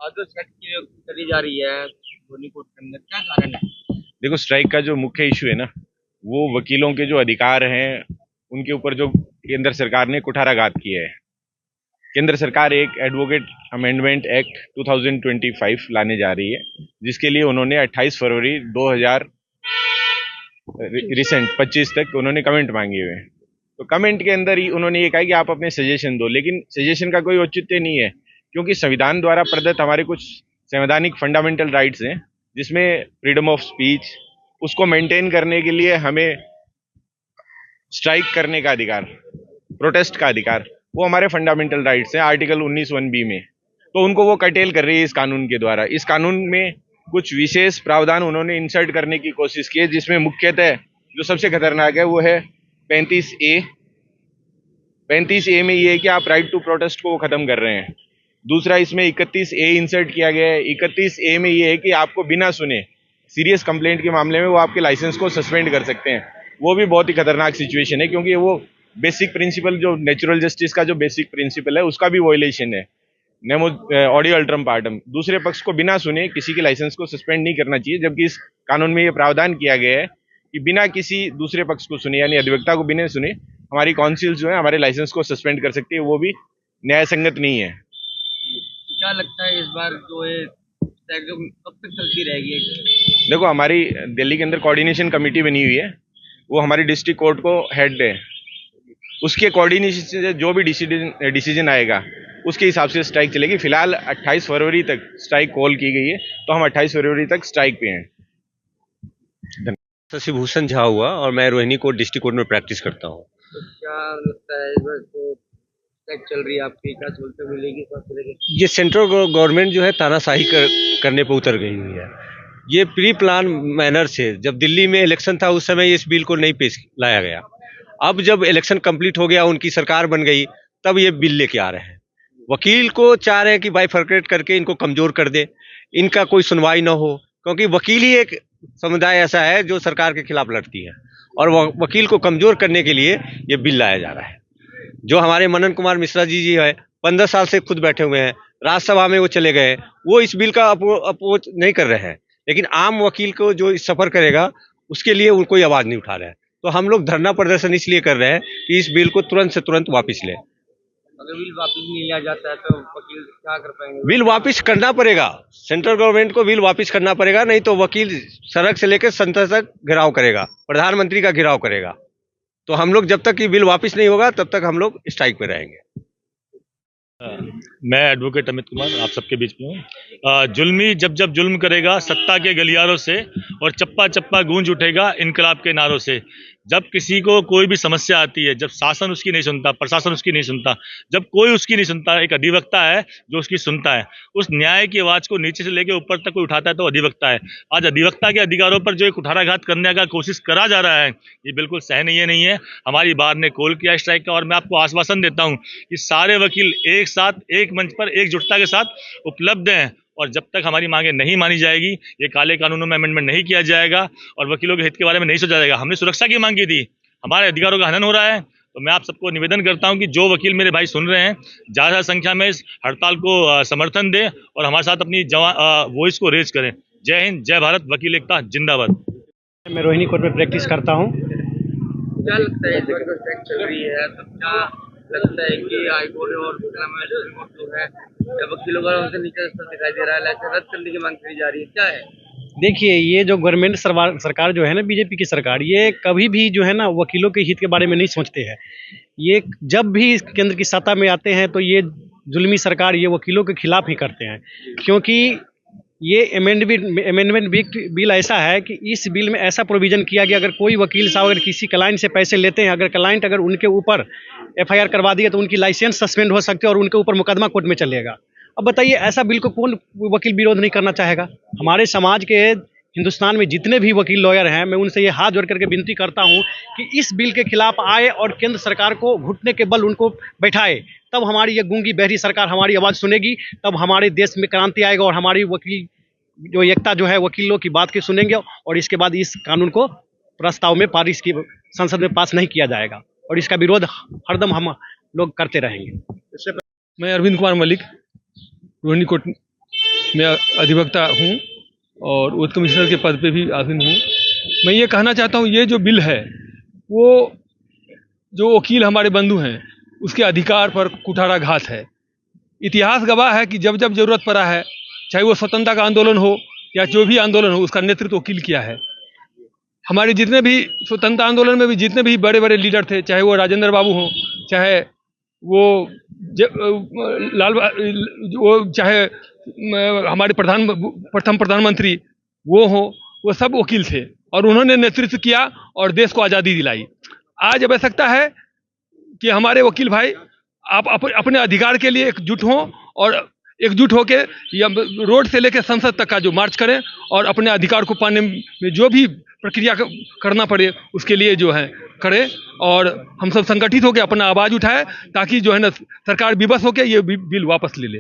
आज सेट की करी जा रही है धोनी कोर्ट के अंदर, क्या कारण है? देखो, स्ट्राइक का जो मुख्य इशू है ना, वो वकीलों के जो अधिकार हैं उनके ऊपर जो केंद्र सरकार ने कुठाराघात किया है। केंद्र सरकार एक एडवोकेट अमेंडमेंट एक्ट 2025 लाने जा रही है, जिसके लिए उन्होंने 28 फरवरी 2000 रिसेंट 25 तक उन्होंने कमेंट मांगे हुए हैं। तो कमेंट के अंदर ही उन्होंने ये कहा कि आप अपने सजेशन दो, लेकिन सजेशन का कोई औचित्य नहीं है, क्योंकि संविधान द्वारा प्रदत्त हमारे कुछ संवैधानिक फंडामेंटल राइट्स हैं, जिसमें फ्रीडम ऑफ स्पीच, उसको मेंटेन करने के लिए हमें स्ट्राइक करने का अधिकार, प्रोटेस्ट का अधिकार, वो हमारे फंडामेंटल राइट्स हैं आर्टिकल 19(1)(b) में। तो उनको वो कर्टेल कर रही है इस कानून के द्वारा। इस कानून में कुछ विशेष प्रावधान उन्होंने इंसर्ट करने की कोशिश की है, जिसमें मुख्यतः जो सबसे खतरनाक है वो है 35A। 35A में ये है कि आप राइट टू प्रोटेस्ट को खत्म कर रहे हैं। दूसरा, इसमें 31A इंसर्ट किया गया है। 31A में ये है कि आपको बिना सुने सीरियस कंप्लेंट के मामले में वो आपके लाइसेंस को सस्पेंड कर सकते हैं। वो भी बहुत ही खतरनाक सिचुएशन है, क्योंकि वो बेसिक प्रिंसिपल, जो नेचुरल जस्टिस का जो बेसिक प्रिंसिपल है, उसका भी वॉयलेशन है। नेमो ऑडियो अल्ट्रम पार्टम, दूसरे पक्ष को बिना सुने किसी के लाइसेंस को सस्पेंड नहीं करना चाहिए, जबकि इस कानून में ये प्रावधान किया गया है कि बिना किसी दूसरे पक्ष को सुने, यानी अधिवक्ता को बिना सुने, हमारी काउंसिल जो है हमारे लाइसेंस को सस्पेंड कर सकती है। वो भी न्याय संगत नहीं है। क्या लगता है इस बार जो है स्ट्राइक जो कब तक चलती रहेगी? देखो, हमारी दिल्ली के अंदर कोऑर्डिनेशन कमेटी बनी हुई है, वो हमारी डिस्ट्रिक्ट कोर्ट को हेड है। उसके कोऑर्डिनेशन से जो भी डिसीजन आएगा उसके हिसाब से स्ट्राइक चलेगी। फिलहाल 28 फरवरी तक स्ट्राइक कॉल की गई है, तो हम 28 फरवरी तक स्ट्राइक पे हैं। शशिभूषण झा हुआ और मैं रोहिणी कोर्ट डिस्ट्रिक्ट कोर्ट में प्रैक्टिस करता हूँ। तो क्या लगता है इस बार जो स्ट्राइक चल रही है आपकी, क्या सहूलतें मिलेगी सबसे? ये सेंट्रल गवर्नमेंट जो है तानाशाही करने पर उतर गई हुई है। ये प्री प्लान मैनर से, जब दिल्ली में इलेक्शन था उस समय इस बिल को नहीं पेश लाया गया। अब जब इलेक्शन कंप्लीट हो गया, उनकी सरकार बन गई, तब ये बिल लेके आ रहे हैं। वकील को चाह रहे हैं कि बाइफरकेट करके इनको कमजोर कर दे, इनका कोई सुनवाई ना हो, क्योंकि वकील ही एक समुदाय ऐसा है जो सरकार के खिलाफ लड़ती है, और वकील को कमजोर करने के लिए ये बिल लाया जा रहा है। जो हमारे मनन कुमार मिश्रा जी है, 15 साल से खुद बैठे हुए हैं, राज्यसभा में वो चले गए, वो इस बिल का अपोज नहीं कर रहे हैं, लेकिन आम वकील को जो इस सफर करेगा उसके लिए वो कोई आवाज नहीं उठा रहे हैं। तो हम लोग धरना प्रदर्शन इसलिए कर रहे हैं कि इस बिल को तुरंत से तुरंत वापस लें। अगर बिल वापस नहीं लिया जाता है तो वकील क्या कर पाएंगे? बिल वापस करना पड़ेगा, सेंट्रल गवर्नमेंट को बिल वापस करना पड़ेगा, नहीं तो वकील सड़क से लेकर संसद तक घेराव करेगा, प्रधानमंत्री का घेराव करेगा। तो हम लोग जब तक ये बिल वापस नहीं होगा तब तक हम लोग स्ट्राइक पे रहेंगे। मैं एडवोकेट अमित कुमार आप सबके बीच में हूँ। जुल्मी जब जब जुल्म करेगा सत्ता के गलियारों से, और चप्पा चप्पा गूंज उठेगा इनकलाब के नारों से। जब किसी को कोई भी समस्या आती है, जब शासन उसकी नहीं सुनता, प्रशासन उसकी नहीं सुनता, जब कोई उसकी नहीं सुनता, एक अधिवक्ता है जो उसकी सुनता है। उस न्याय की आवाज को नीचे से लेकर ऊपर तक कोई उठाता है तो अधिवक्ता है। आज अधिवक्ता के अधिकारों पर जो एक कुठाराघात करने का कोशिश करा जा रहा है, ये बिल्कुल सहनीय नहीं है। हमारी बार ने कॉल किया स्ट्राइक का, और मैं आपको आश्वासन देता हूँ कि सारे वकील एक साथ, एक मंच पर, एकजुटता के साथ उपलब्ध हैं। और जब तक हमारी मांगे नहीं मानी जाएगी, ये काले कानूनों में अमेंडमेंट नहीं किया जाएगा और वकीलों के हित के बारे में नहीं सोचा जाएगा। हमने सुरक्षा की मांग की थी, हमारे अधिकारों का हनन हो रहा है। तो मैं आप सबको निवेदन करता हूं कि जो वकील मेरे भाई सुन रहे हैं, ज्यादा संख्या में इस हड़ताल को समर्थन दें और हमारे साथ अपनी वॉइस को रेज करें। जय हिंद, जय भारत, वकील एकता जिंदाबाद। मैं रोहिणी कोर्ट में प्रैक्टिस करता हूँ। क्या लगता है इस बार जो स्ट्राइक चल रही है, तो क्या लगता है कि हाईकोर्ट और जो है वकीलों का उनसे नीचे स्तर दिखाई दे रहा है, लाइसेंस रद्द करने की मांग करी जा रही है, क्या है? देखिए, ये जो गवर्नमेंट सरकार जो है ना, बीजेपी की सरकार, ये कभी भी जो है ना वकीलों के हित के बारे में नहीं सोचते हैं। ये जब भी केंद्र की सत्ता में आते हैं तो ये जुल्मी सरकार ये वकीलों के खिलाफ ही करते हैं, क्योंकि ये अमेंडमेंट बिल ऐसा है कि इस बिल में ऐसा प्रोविजन किया गया, अगर कोई वकील साहब अगर किसी क्लाइंट से पैसे लेते हैं, अगर क्लाइंट अगर उनके ऊपर FIR करवा दिया तो उनकी लाइसेंस सस्पेंड हो सकती है और उनके ऊपर मुकदमा कोर्ट में चलेगा। अब बताइए, ऐसा बिल को कौन वकील विरोध नहीं करना चाहेगा? हमारे समाज के, हिंदुस्तान में जितने भी वकील लॉयर हैं, मैं उनसे ये हाथ जोड़ करके विनती करता हूं कि इस बिल के खिलाफ आए और केंद्र सरकार को घुटने के बल उनको बैठाए, तब हमारी ये गूंगी बहरी सरकार हमारी आवाज़ सुनेगी, तब हमारे देश में क्रांति आएगा और हमारी वकील जो एकता जो है वकीलों की बात की सुनेंगे, और इसके बाद इस कानून को प्रस्ताव में पारित की संसद में पास नहीं किया जाएगा और इसका विरोध हरदम हम लोग करते रहेंगे। मैं अरविंद कुमार मलिक, रोहिणी कोर्ट मैं अधिवक्ता हूँ और उच्च कमिश्नर के पद पे भी आसीन हूँ। मैं ये कहना चाहता हूँ, ये जो बिल है वो जो वकील हमारे बंधु हैं उसके अधिकार पर कुठाराघात है। इतिहास गवाह है कि जब जब जरूरत पड़ा है, चाहे वो स्वतंत्रता का आंदोलन हो या जो भी आंदोलन हो, उसका नेतृत्व वकील किया है। हमारे जितने भी स्वतंत्रता आंदोलन में भी जितने भी बड़े बड़े लीडर थे, चाहे वो राजेंद्र बाबू हों, चाहे वो चाहे हमारे प्रथम प्रधानमंत्री वो हो, वो सब वकील थे और उन्होंने नेतृत्व किया और देश को आज़ादी दिलाई। आज आवश्यकता है कि हमारे वकील भाई आप अपने अधिकार के लिए एकजुट हों और एकजुट होकर या रोड से लेकर संसद तक का जो मार्च करें और अपने अधिकार को पाने में जो भी प्रक्रिया करना पड़े उसके लिए जो है करें, और हम सब संगठित होकर अपना आवाज़ उठाएं ताकि जो है ना सरकार विवश होकर ये बिल वापस ले ले।